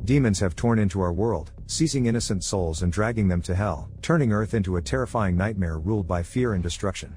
Demons have torn into our world, seizing innocent souls and dragging them to hell, turning Earth into a terrifying nightmare ruled by fear and destruction.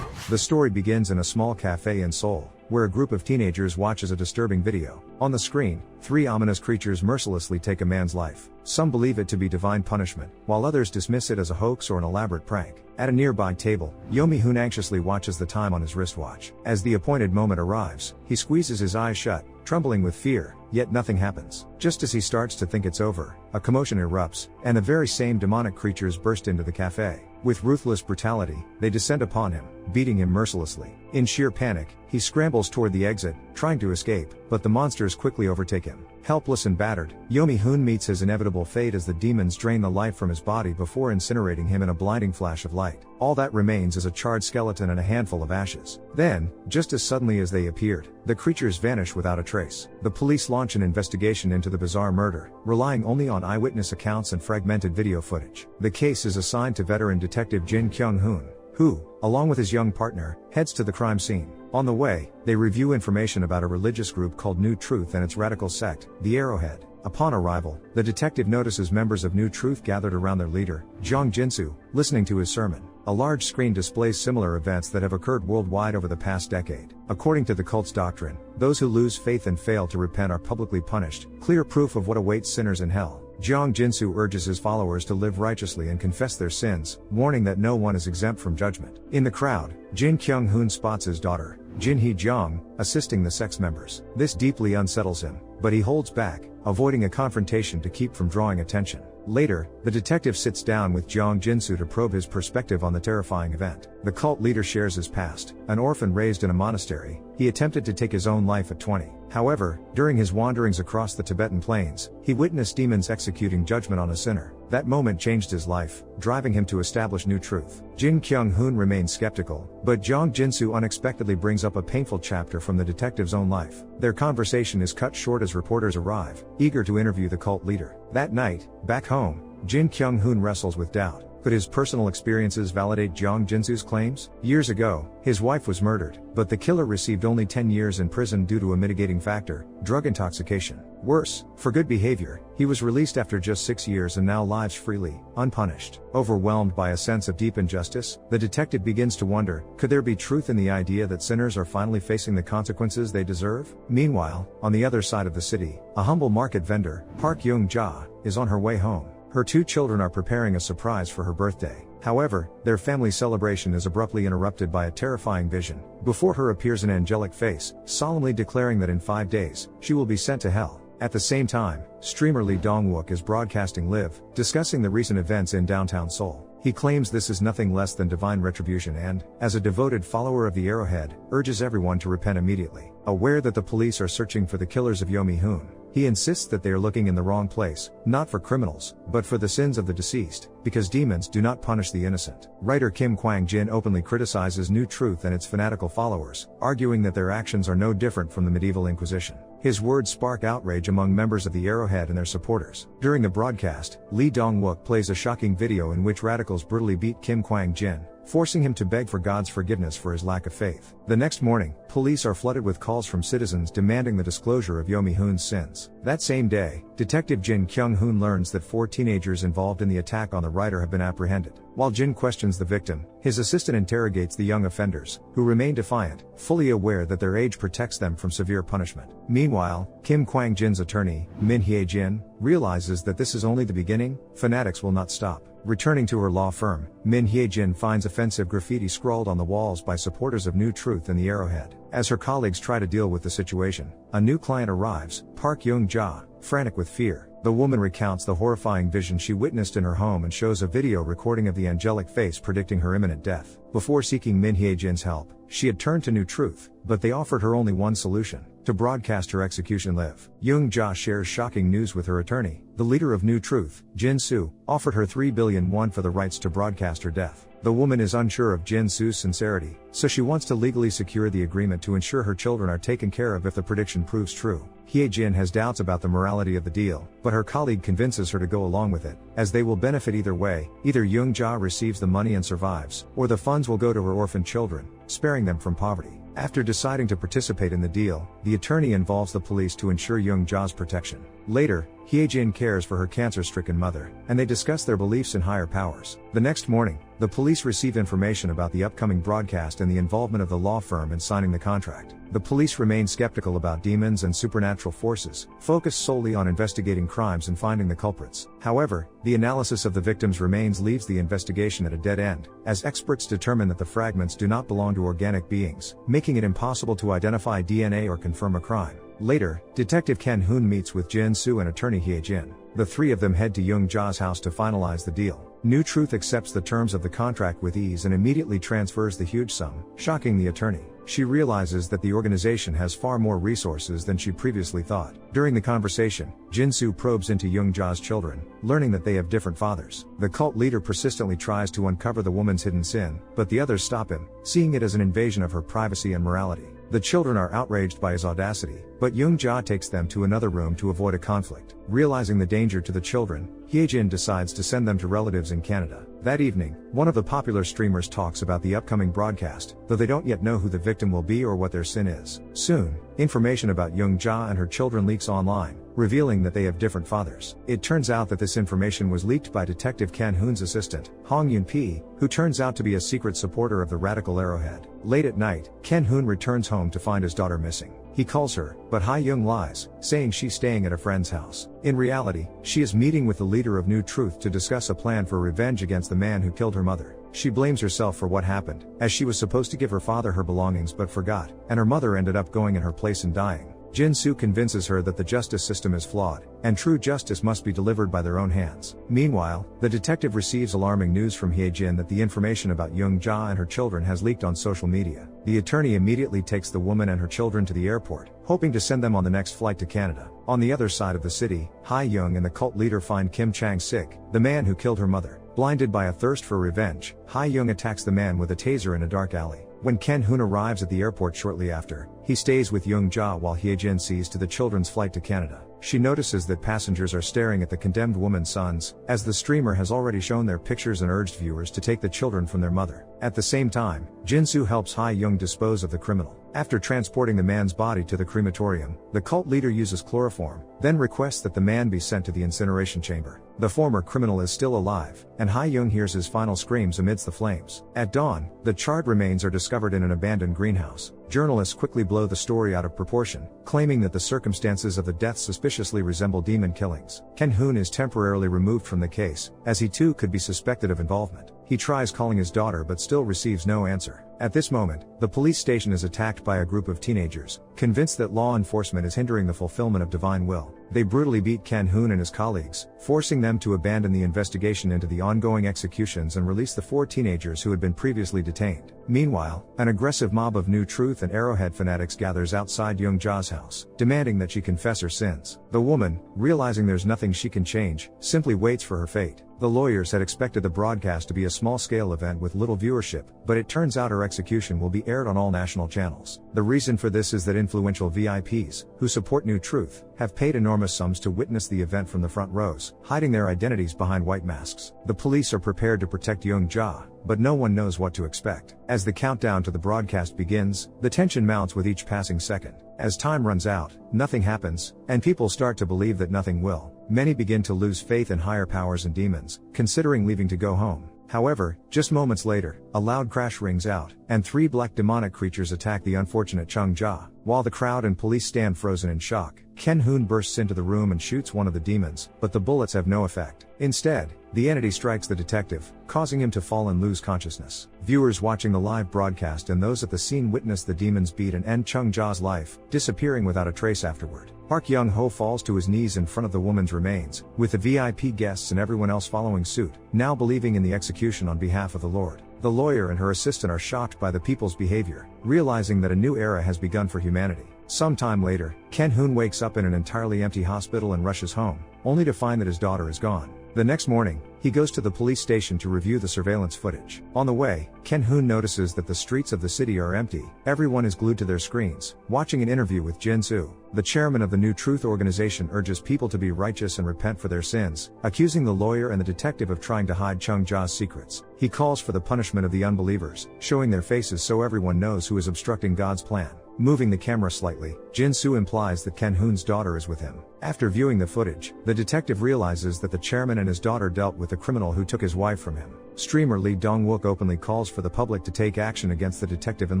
The story begins in a small cafe in Seoul, where a group of teenagers watches a disturbing video. On the screen, 3 ominous creatures mercilessly take a man's life. Some believe it to be divine punishment, while others dismiss it as a hoax or an elaborate prank. At a nearby table, Yomi-hoon anxiously watches the time on his wristwatch. As the appointed moment arrives, he squeezes his eyes shut, trembling with fear, yet nothing happens. Just as he starts to think it's over, a commotion erupts, and the very same demonic creatures burst into the cafe. With ruthless brutality, they descend upon him, beating him mercilessly. In sheer panic, he scrambles toward the exit, trying to escape, but the monsters quickly overtake him. Helpless and battered, Yomi-hoon meets his inevitable fate as the demons drain the life from his body before incinerating him in a blinding flash of light. All that remains is a charred skeleton and a handful of ashes. Then, just as suddenly as they appeared, the creatures vanish without a trace. The police launch an investigation into the bizarre murder, relying only on eyewitness accounts and fragmented video footage. The case is assigned to veteran detective Jin Kyung-hoon, who, along with his young partner, heads to the crime scene. On the way, they review information about a religious group called New Truth and its radical sect, the Arrowhead. Upon arrival, the detective notices members of New Truth gathered around their leader, Jong Jinsu, listening to his sermon. A large screen displays similar events that have occurred worldwide over the past decade. According to the cult's doctrine, those who lose faith and fail to repent are publicly punished, clear proof of what awaits sinners in hell. Jong Jinsu urges his followers to live righteously and confess their sins, warning that no one is exempt from judgment. In the crowd, Jin Kyung-hoon spots his daughter, Jin Hee-jong, assisting the sex members. This deeply unsettles him, but he holds back, avoiding a confrontation to keep from drawing attention. Later, the detective sits down with Jong Jinsu to probe his perspective on the terrifying event. The cult leader shares his past. An orphan raised in a monastery, he attempted to take his own life at 20. However, during his wanderings across the Tibetan plains, he witnessed demons executing judgment on a sinner. That moment changed his life, driving him to establish New Truth. Jin Kyung-hoon remains skeptical, but Jong Jinsu unexpectedly brings up a painful chapter from the detective's own life. Their conversation is cut short as reporters arrive, eager to interview the cult leader. That night, back home, Jin Kyung-hoon wrestles with doubt. Could his personal experiences validate Jong Jinsu's claims? Years ago, his wife was murdered, but the killer received only 10 years in prison due to a mitigating factor, drug intoxication. Worse, for good behavior, he was released after just 6 years and now lives freely, unpunished. Overwhelmed by a sense of deep injustice, the detective begins to wonder, could there be truth in the idea that sinners are finally facing the consequences they deserve? Meanwhile, on the other side of the city, a humble market vendor, Park Young-ja, is on her way home. Her 2 children are preparing a surprise for her birthday. However, their family celebration is abruptly interrupted by a terrifying vision. Before her appears an angelic face, solemnly declaring that in 5 days, she will be sent to hell. At the same time, streamer Lee Dong-wook is broadcasting live, discussing the recent events in downtown Seoul. He claims this is nothing less than divine retribution and, as a devoted follower of the Arrowhead, urges everyone to repent immediately. Aware that the police are searching for the killers of Yomi-hoon, he insists that they are looking in the wrong place, not for criminals, but for the sins of the deceased, because demons do not punish the innocent. Writer Kim Kwang-jin openly criticizes New Truth and its fanatical followers, arguing that their actions are no different from the medieval Inquisition. His words spark outrage among members of the Arrowhead and their supporters. During the broadcast, Lee Dong-wook plays a shocking video in which radicals brutally beat Kim Kwang-jin, forcing him to beg for God's forgiveness for his lack of faith. The next morning, police are flooded with calls from citizens demanding the disclosure of Yomi-hoon's sins. That same day, Detective Jin Kyung-hoon learns that 4 teenagers involved in the attack on the writer have been apprehended. While Jin questions the victim, his assistant interrogates the young offenders, who remain defiant, fully aware that their age protects them from severe punishment. Meanwhile, Kim Kwang-jin's attorney, Min Hye-jin, realizes that this is only the beginning. Fanatics will not stop. Returning to her law firm, Min Hye-jin finds offensive graffiti scrawled on the walls by supporters of New Truth and the Arrowhead. As her colleagues try to deal with the situation, a new client arrives, Park Young-ja, frantic with fear. The woman recounts the horrifying vision she witnessed in her home and shows a video recording of the angelic face predicting her imminent death. Before seeking Min Hye-jin's help, she had turned to New Truth, but they offered her only one solution: to broadcast her execution live. Young-ja shares shocking news with her attorney. The leader of New Truth, Jin Soo, offered her 3 billion won for the rights to broadcast her death. The woman is unsure of Jin Su's sincerity, so she wants to legally secure the agreement to ensure her children are taken care of if the prediction proves true. Hye-jin has doubts about the morality of the deal, but her colleague convinces her to go along with it, as they will benefit either way. Either Young-ja receives the money and survives, or the funds will go to her orphaned children, sparing them from poverty. After deciding to participate in the deal, the attorney involves the police to ensure Young-ja's protection. Later, Hye-jin cares for her cancer-stricken mother, and they discuss their beliefs in higher powers. The next morning, the police receive information about the upcoming broadcast and the involvement of the law firm in signing the contract. The police remain skeptical about demons and supernatural forces, focused solely on investigating crimes and finding the culprits. However, the analysis of the victims' remains leaves the investigation at a dead end, as experts determine that the fragments do not belong to organic beings, making it impossible to identify DNA or confirm a crime. Later, Detective Kan-hoon meets with Jin Soo and attorney Hye-jin. The three of them head to Young-ja's house to finalize the deal. New Truth accepts the terms of the contract with ease and immediately transfers the huge sum, shocking the attorney. She realizes that the organization has far more resources than she previously thought. During the conversation, Jin Soo probes into Young-ja's children, learning that they have different fathers. The cult leader persistently tries to uncover the woman's hidden sin, but the others stop him, seeing it as an invasion of her privacy and morality. The children are outraged by his audacity, but Young-ja takes them to another room to avoid a conflict. Realizing the danger to the children, Hye-jin decides to send them to relatives in Canada. That evening, one of the popular streamers talks about the upcoming broadcast, though they don't yet know who the victim will be or what their sin is. Soon, information about Young-ja and her children leaks online, revealing that they have different fathers. It turns out that this information was leaked by Detective Kan-hoon's assistant, Hong Yoon-pee, who turns out to be a secret supporter of the radical Arrowhead. Late at night, Kan-hoon returns home to find his daughter missing. He calls her, but Hye-young lies, saying she's staying at a friend's house. In reality, she is meeting with the leader of New Truth to discuss a plan for revenge against the man who killed her mother. She blames herself for what happened, as she was supposed to give her father her belongings but forgot, and her mother ended up going in her place and dying. Jin Soo convinces her that the justice system is flawed, and true justice must be delivered by their own hands. Meanwhile, the detective receives alarming news from Hye-jin that the information about Young-ja and her children has leaked on social media. The attorney immediately takes the woman and her children to the airport, hoping to send them on the next flight to Canada. On the other side of the city, Hye-young and the cult leader find Kim Chang-sik, the man who killed her mother. Blinded by a thirst for revenge, Hye-young attacks the man with a taser in a dark alley. When Kan-hoon arrives at the airport shortly after, he stays with Young-ja while Hye-jin sees to the children's flight to Canada. She notices that passengers are staring at the condemned woman's sons, as the streamer has already shown their pictures and urged viewers to take the children from their mother. At the same time, Jin Soo helps Hye-young dispose of the criminal. After transporting the man's body to the crematorium, the cult leader uses chloroform, then requests that the man be sent to the incineration chamber. The former criminal is still alive, and Hye-young hears his final screams amidst the flames. At dawn, the charred remains are discovered in an abandoned greenhouse. Journalists quickly blow the story out of proportion, claiming that the circumstances of the deaths suspiciously resemble demon killings. Kan-hoon is temporarily removed from the case, as he too could be suspected of involvement. He tries calling his daughter but still receives no answer. At this moment, the police station is attacked by a group of teenagers, convinced that law enforcement is hindering the fulfillment of divine will. They brutally beat Kan-hoon and his colleagues, forcing them to abandon the investigation into the ongoing executions and release the 4 teenagers who had been previously detained. Meanwhile, an aggressive mob of New Truth and Arrowhead fanatics gathers outside Young-ja's house, demanding that she confess her sins. The woman, realizing there's nothing she can change, simply waits for her fate. The lawyers had expected the broadcast to be a small-scale event with little viewership, but it turns out her execution will be aired on all national channels. The reason for this is that influential VIPs, who support New Truth, have paid enormous sums to witness the event from the front rows, hiding their identities behind white masks. The police are prepared to protect Young-ja, but no one knows what to expect. As the countdown to the broadcast begins, the tension mounts with each passing second. As time runs out, nothing happens, and people start to believe that nothing will. Many begin to lose faith in higher powers and demons, considering leaving to go home. However, just moments later, a loud crash rings out, and 3 black demonic creatures attack the unfortunate Chung-ja. While the crowd and police stand frozen in shock, Kan-hoon bursts into the room and shoots one of the demons, but the bullets have no effect. Instead, the entity strikes the detective, causing him to fall and lose consciousness. Viewers watching the live broadcast and those at the scene witness the demons beat and end Chung-ja's life, disappearing without a trace afterward. Park Young-ho falls to his knees in front of the woman's remains, with the VIP guests and everyone else following suit, now believing in the execution on behalf of the Lord. The lawyer and her assistant are shocked by the people's behavior, realizing that a new era has begun for humanity. Sometime later, Ken-hoon wakes up in an entirely empty hospital and rushes home, only to find that his daughter is gone. The next morning, he goes to the police station to review the surveillance footage. On the way, Ken-hoon notices that the streets of the city are empty. Everyone is glued to their screens, watching an interview with Jin-soo. The chairman of the New Truth organization urges people to be righteous and repent for their sins, accusing the lawyer and the detective of trying to hide Chung-ja's secrets. He calls for the punishment of the unbelievers, showing their faces so everyone knows who is obstructing God's plan. Moving the camera slightly, Jin-soo implies that Ken-hoon's daughter is with him. After viewing the footage, the detective realizes that the chairman and his daughter dealt with the criminal who took his wife from him. Streamer Lee Dong-wook openly calls for the public to take action against the detective and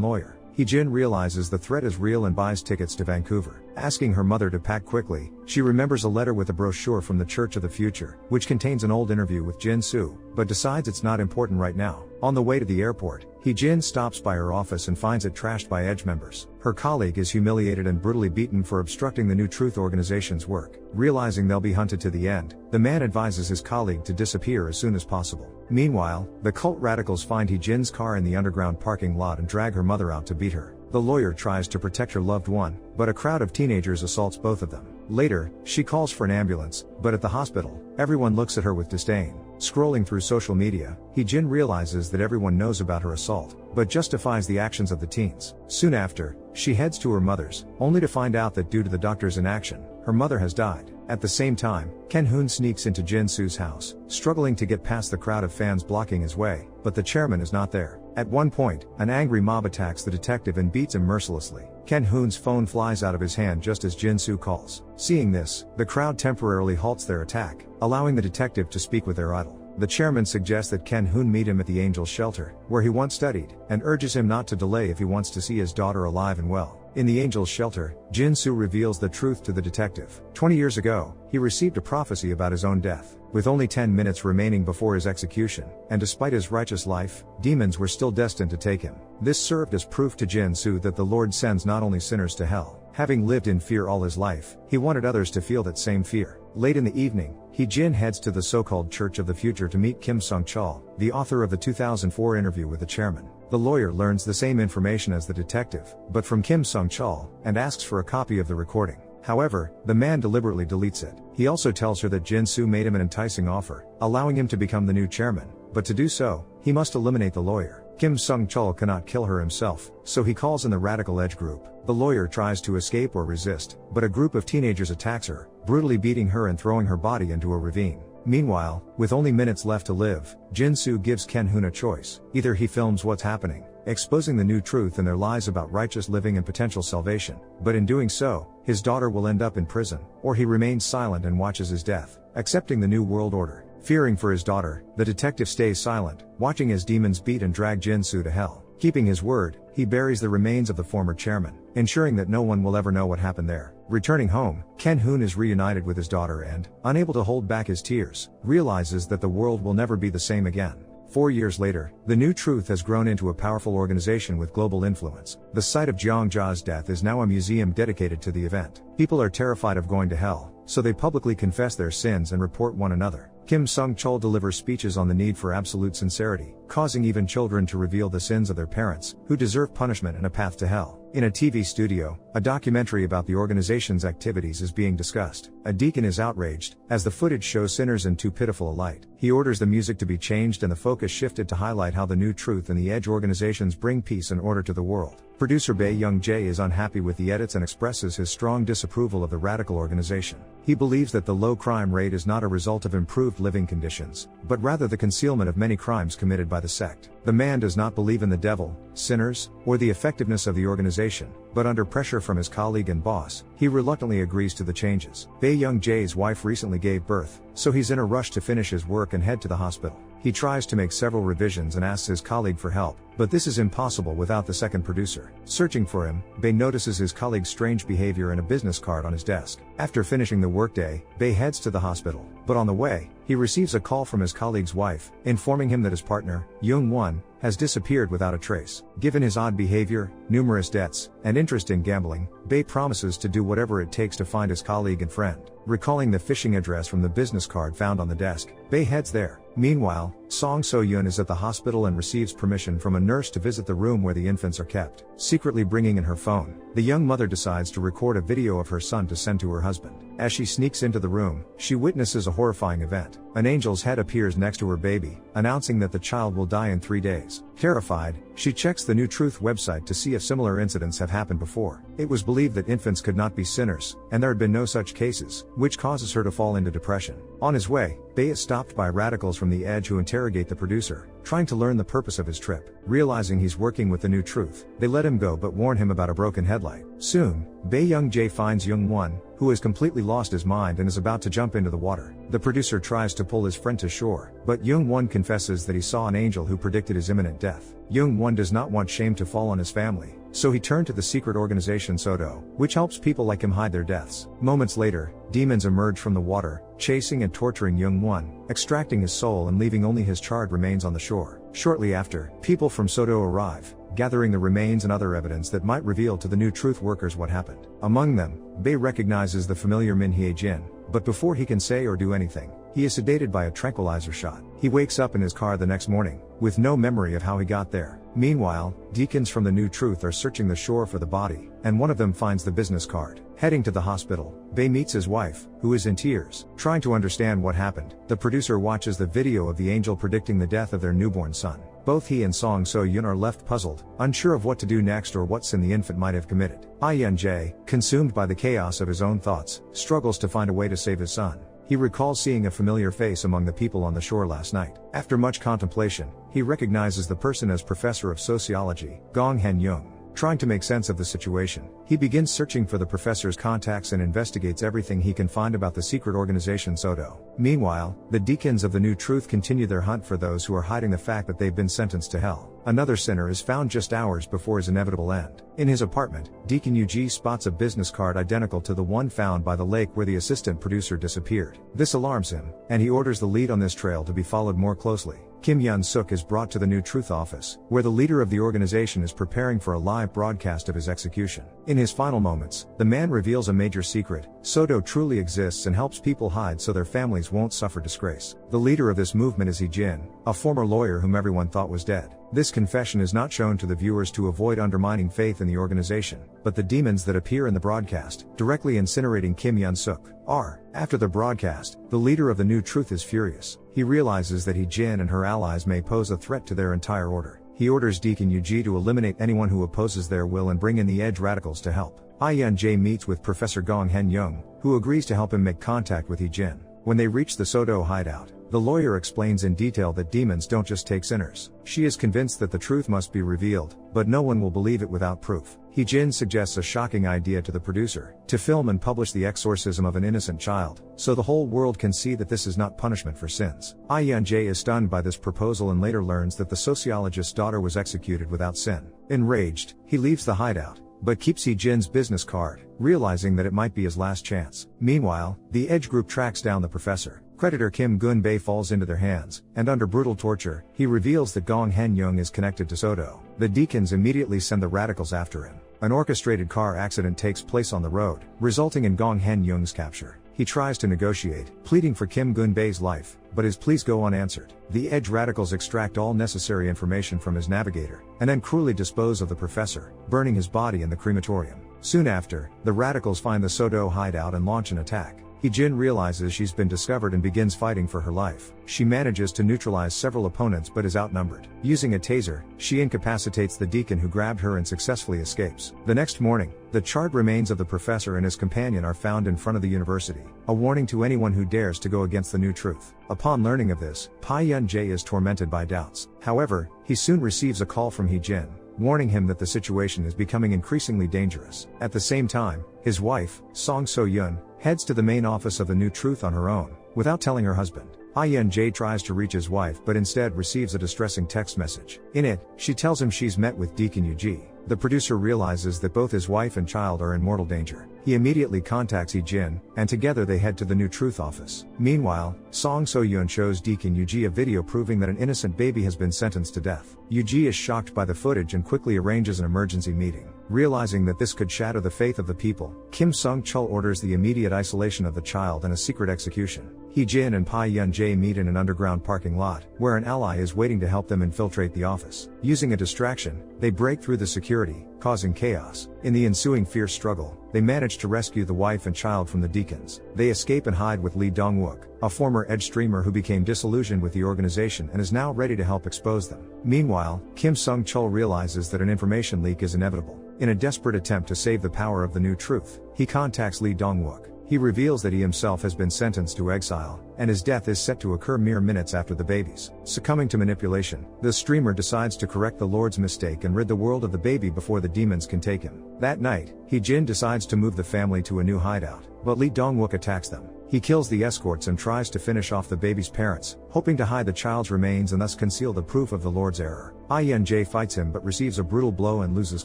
lawyer. Hee-jin realizes the threat is real and buys tickets to Vancouver. Asking her mother to pack quickly, she remembers a letter with a brochure from the Church of the Future, which contains an old interview with Jin-soo, but decides it's not important right now. On the way to the airport, Hee-jin stops by her office and finds it trashed by Edge members. Her colleague is humiliated and brutally beaten for obstructing the New Truth organization's work. Realizing they'll be hunted to the end, the man advises his colleague to disappear as soon as possible. Meanwhile, the cult radicals find Hee-jin's car in the underground parking lot and drag her mother out to beat her. The lawyer tries to protect her loved one, but a crowd of teenagers assaults both of them. Later, she calls for an ambulance, but at the hospital, everyone looks at her with disdain. Scrolling through social media, Hee-jin realizes that everyone knows about her assault, but justifies the actions of the teens. Soon after, she heads to her mother's, only to find out that due to the doctor's inaction, her mother has died. At the same time, Ken-hoon sneaks into Jin-soo's house, struggling to get past the crowd of fans blocking his way, but the chairman is not there. At one point, an angry mob attacks the detective and beats him mercilessly. Ken-hoon's phone flies out of his hand just as Jin-soo calls. Seeing this, the crowd temporarily halts their attack, allowing the detective to speak with their idol. The chairman suggests that Ken-hoon meet him at the Angel's Shelter, where he once studied, and urges him not to delay if he wants to see his daughter alive and well. In the Angel's Shelter, Jin-soo reveals the truth to the detective. 20 years ago, he received a prophecy about his own death. With only 10 minutes remaining before his execution, and despite his righteous life, demons were still destined to take him. This served as proof to Jin-soo that the Lord sends not only sinners to hell. Having lived in fear all his life, he wanted others to feel that same fear. Late in the evening, Hee-jin heads to the so-called Church of the Future to meet Kim Sung-chul, the author of the 2004 interview with the chairman. The lawyer learns the same information as the detective, but from Kim Sung-chul, and asks for a copy of the recording. However, the man deliberately deletes it. He also tells her that Jin-soo made him an enticing offer, allowing him to become the new chairman, but to do so, he must eliminate the lawyer. Kim Sung-chul cannot kill her himself, so he calls in the Radical Edge group. The lawyer tries to escape or resist, but a group of teenagers attacks her, brutally beating her and throwing her body into a ravine. Meanwhile, with only minutes left to live, Jin-soo gives Ken-hoon a choice. Either he films what's happening, exposing the new truth and their lies about righteous living and potential salvation, but in doing so, his daughter will end up in prison, or he remains silent and watches his death, accepting the new world order. Fearing for his daughter, the detective stays silent, watching as demons beat and drag Jin-soo to hell. Keeping his word, he buries the remains of the former chairman, ensuring that no one will ever know what happened there. Returning home, Ken-hoon is reunited with his daughter and, unable to hold back his tears, realizes that the world will never be the same again. 4 years later, the New Truth has grown into a powerful organization with global influence. The site of Jeong-ja's death is now a museum dedicated to the event. People are terrified of going to hell, so they publicly confess their sins and report one another. Kim Sung-chul delivers speeches on the need for absolute sincerity, causing even children to reveal the sins of their parents, who deserve punishment and a path to hell. In a TV studio, a documentary about the organization's activities is being discussed. A deacon is outraged, as the footage shows sinners in too pitiful a light. He orders the music to be changed and the focus shifted to highlight how the New Truth and the Edge organizations bring peace and order to the world. Producer Bae Young-jae is unhappy with the edits and expresses his strong disapproval of the radical organization. He believes that the low crime rate is not a result of improved living conditions, but rather the concealment of many crimes committed by the sect. The man does not believe in the devil, sinners, or the effectiveness of the organization, but under pressure from his colleague and boss, he reluctantly agrees to the changes. Bae Young-jae's wife recently gave birth, so he's in a rush to finish his work and head to the hospital. He tries to make several revisions and asks his colleague for help, but this is impossible without the second producer. Searching for him, Bae notices his colleague's strange behavior and a business card on his desk. After finishing the workday, Bae heads to the hospital, but on the way, he receives a call from his colleague's wife, informing him that his partner, Young-won, has disappeared without a trace. Given his odd behavior, numerous debts, and interest in gambling, Bae promises to do whatever it takes to find his colleague and friend. Recalling the phishing address from the business card found on the desk, Bae heads there. Meanwhile, Song So-yoon is at the hospital and receives permission from a nurse to visit the room where the infants are kept. Secretly bringing in her phone, the young mother decides to record a video of her son to send to her husband. As she sneaks into the room, she witnesses a horrifying event. An angel's head appears next to her baby, announcing that the child will die in 3 days. Terrified, she checks the New Truth website to see if similar incidents have happened before. It was believed that infants could not be sinners, and there had been no such cases, which causes her to fall into depression. On his way, Bae is stopped by radicals from the Edge who interrogate the producer, trying to learn the purpose of his trip. Realizing he's working with the New Truth, they let him go but warn him about a broken headlight. Soon, Bae Young-jae finds Young-won, who has completely lost his mind and is about to jump into the water. The producer tries to pull his friend to shore, but Young-won confesses that he saw an angel who predicted his imminent death. Young-won does not want shame to fall on his family, so he turned to the secret organization Sodo, which helps people like him hide their deaths. Moments later, demons emerge from the water, chasing and torturing Young-won, extracting his soul and leaving only his charred remains on the shore. Shortly after, people from Sodo arrive, gathering the remains and other evidence that might reveal to the New Truth workers what happened. Among them, Bae recognizes the familiar Min Hye-jin, but before he can say or do anything, he is sedated by a tranquilizer shot. He wakes up in his car the next morning, with no memory of how he got there. Meanwhile, deacons from the New Truth are searching the shore for the body, and one of them finds the business card. Heading to the hospital, Bae meets his wife, who is in tears. Trying to understand what happened, the producer watches the video of the angel predicting the death of their newborn son. Both he and Song So-yoon are left puzzled, unsure of what to do next or what sin the infant might have committed. Young-jae, consumed by the chaos of his own thoughts, struggles to find a way to save his son. He recalls seeing a familiar face among the people on the shore last night. After much contemplation, he recognizes the person as Professor of Sociology, Gong Hen-young. Trying to make sense of the situation, he begins searching for the professor's contacts and investigates everything he can find about the secret organization Sodo. Meanwhile, the deacons of the New Truth continue their hunt for those who are hiding the fact that they've been sentenced to hell. Another sinner is found just hours before his inevitable end. In his apartment, Deacon Yuji spots a business card identical to the one found by the lake where the assistant producer disappeared. This alarms him, and he orders the lead on this trail to be followed more closely. Kim Yun-suk is brought to the New Truth office, where the leader of the organization is preparing for a live broadcast of his execution. In his final moments, the man reveals a major secret: Sodo truly exists and helps people hide so their families won't suffer disgrace. The leader of this movement is Hee-jin, a former lawyer whom everyone thought was dead. This confession is not shown to the viewers to avoid undermining faith in the organization, but the demons that appear in the broadcast, directly incinerating Kim Yun-suk, are. After the broadcast, the leader of the New Truth is furious. He realizes that Hee-jin and her allies may pose a threat to their entire order. He orders Deacon Yuji to eliminate anyone who opposes their will and bring in the Edge radicals to help. Young-jae meets with Professor Gong Hen-young, who agrees to help him make contact with Hee-jin. When they reach the Sodo hideout, the lawyer explains in detail that demons don't just take sinners. She is convinced that the truth must be revealed, but no one will believe it without proof. Hee-jin suggests a shocking idea to the producer, to film and publish the exorcism of an innocent child, so the whole world can see that this is not punishment for sins. Young-jae is stunned by this proposal and later learns that the sociologist's daughter was executed without sin. Enraged, he leaves the hideout, but keeps Hee-jin's business card, realizing that it might be his last chance. Meanwhile, the Edge group tracks down the professor. Creditor Kim Gun-bae falls into their hands, and under brutal torture, he reveals that Gong Hen-young is connected to Sodo. The deacons immediately send the radicals after him. An orchestrated car accident takes place on the road, resulting in Gong Hen-young's capture. He tries to negotiate, pleading for Kim Gun-bae's life, but his pleas go unanswered. The Edge radicals extract all necessary information from his navigator, and then cruelly dispose of the professor, burning his body in the crematorium. Soon after, the radicals find the Sodo hideout and launch an attack. Hee-jin realizes she's been discovered and begins fighting for her life. She manages to neutralize several opponents but is outnumbered. Using a taser, she incapacitates the deacon who grabbed her and successfully escapes. The next morning, the charred remains of the professor and his companion are found in front of the university, a warning to anyone who dares to go against the New Truth. Upon learning of this, Young-jae is tormented by doubts. However, he soon receives a call from Hee-jin, warning him that the situation is becoming increasingly dangerous. At the same time, his wife, Song So-yoon, heads to the main office of the New Truth on her own, without telling her husband. Young-jae tries to reach his wife but instead receives a distressing text message. In it, she tells him she's met with Deacon Yuji. The producer realizes that both his wife and child are in mortal danger. He immediately contacts Hee-jin, and together they head to the New Truth office. Meanwhile, Song So-yoon shows Deacon Yuji a video proving that an innocent baby has been sentenced to death. Yuji is shocked by the footage and quickly arranges an emergency meeting. Realizing that this could shatter the faith of the people, Kim Sung-chul orders the immediate isolation of the child and a secret execution. Hee-jin and Pai-yun-jae meet in an underground parking lot, where an ally is waiting to help them infiltrate the office. Using a distraction, they break through the security, causing chaos. In the ensuing fierce struggle, they manage to rescue the wife and child from the deacons. They escape and hide with Lee Dong-wook, a former edge streamer who became disillusioned with the organization and is now ready to help expose them. Meanwhile, Kim Sung-chul realizes that an information leak is inevitable. In a desperate attempt to save the power of the new truth, he contacts Lee Dong-wook. He reveals that he himself has been sentenced to exile, and his death is set to occur mere minutes after the baby's. Succumbing to manipulation, the streamer decides to correct the Lord's mistake and rid the world of the baby before the demons can take him. That night, Hee-jin decides to move the family to a new hideout, but Lee Dong-wook attacks them. He kills the escorts and tries to finish off the baby's parents, hoping to hide the child's remains and thus conceal the proof of the Lord's error. Pai-yun-jae fights him but receives a brutal blow and loses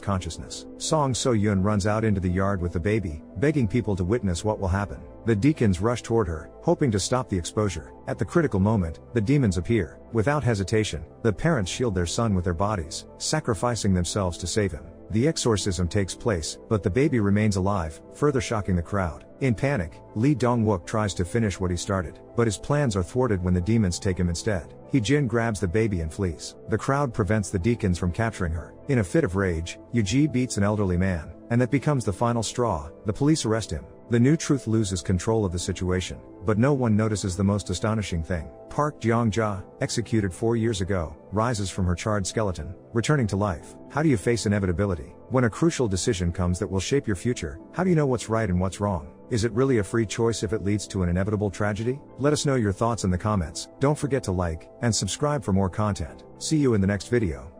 consciousness. Song So-yoon runs out into the yard with the baby, begging people to witness what will happen. The deacons rush toward her, hoping to stop the exposure. At the critical moment, the demons appear. Without hesitation, the parents shield their son with their bodies, sacrificing themselves to save him. The exorcism takes place, but the baby remains alive, further shocking the crowd. In panic, Lee Dong-wook tries to finish what he started, but his plans are thwarted when the demons take him instead. Hee-jin grabs the baby and flees. The crowd prevents the deacons from capturing her. In a fit of rage, Yoo-ji beats an elderly man, and that becomes the final straw. The police arrest him. The new truth loses control of the situation, but no one notices the most astonishing thing. Park Jeong-ja, executed 4 years ago, rises from her charred skeleton, returning to life. How do you face inevitability? When a crucial decision comes that will shape your future, how do you know what's right and what's wrong? Is it really a free choice if it leads to an inevitable tragedy? Let us know your thoughts in the comments. Don't forget to like and subscribe for more content. See you in the next video.